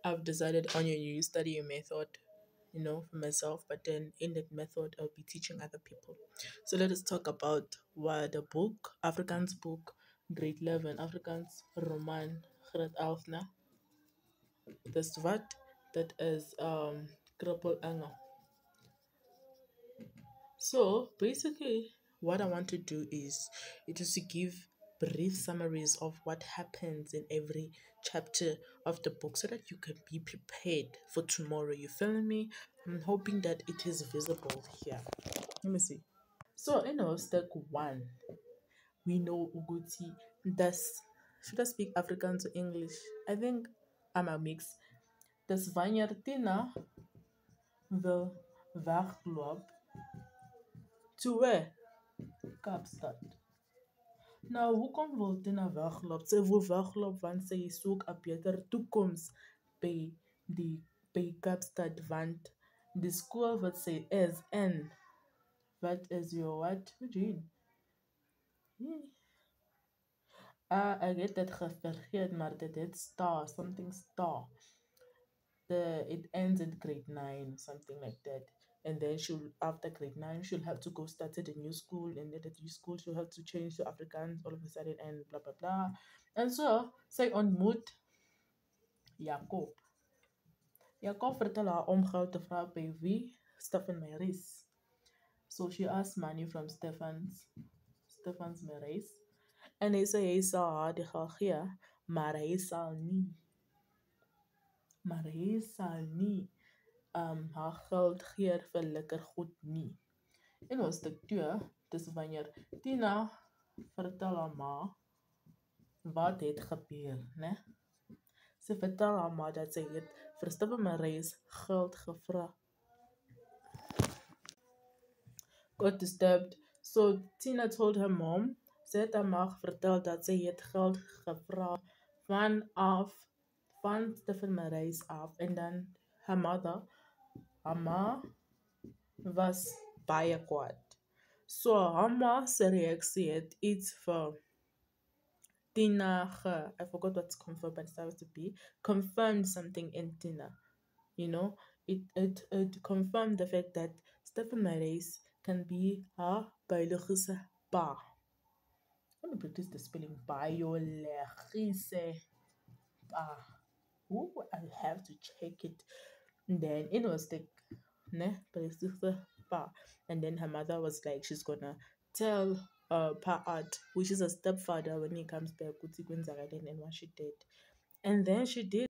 I've decided on a new study method, for myself, but then in that method, I'll be teaching other people. So let us talk about what the book, Afrikaans book, grade 11, Afrikaans Roman, grade 11, na? Dis wat? That is Krippel Engel. So basically, what I want to do is it is to give brief summaries of what happens in every chapter of the book so that you can be prepared for tomorrow. You feel me? I'm hoping that it is visible here. Let me see. So step one, we know Uguti. Das should I speak Afrikaans or English? I think I'm a mix. Das wanneer Tina wil wegloop, to where? Kaapstad. Nou, hoekom wil Tina wegloop? Sy wil wegloop want sy soek 'n beter toekoms by die by Kaapstad want die skool wat sy is in. Wat is your what? Eugene? Hmm. I get dat gevergeet, maar dit het star, something star. It ends in grade 9, something like that. And then she'll after grade 9 she'll have to go start at a new school, and then at the new school she'll have to change to Afrikaans all of a sudden and blah blah blah. And so sy ontmoet Jacob. Jacob vertel haar om geld te vra by wie? Stefan Maries. So she asked money from Stefan's Maries. En hy sê hy sal haar die geld gee, maar hy sal nie. Maar hy sal nie haar geld gee vir lekker goed nie. En hoofstuk 2, dis wanneer Tina vertel haar ma wat het gebeur, né? Sy vertel haar ma dat sy het vir Stefan Maries geld gevra. Got disturbed. So Tina told her mom, sy het haar ma vertel dat sy het geld gevra van Stefan Maries af, en dan her mother, haar ma was baie kwaad. So haar ma se reaksie het iets vir Tina I forgot what's confirmed, but it starts to be confirmed something in Tina. It confirmed the fact that Stefan Maries can be her biologische pa. Let me practice the spelling. Biologische pa. Ooh, I have to check it. And then it was the biologische pa. And then her mother was like, she's gonna tell Pa Art, which is a stepfather, when he comes back, and what she did. And then she did.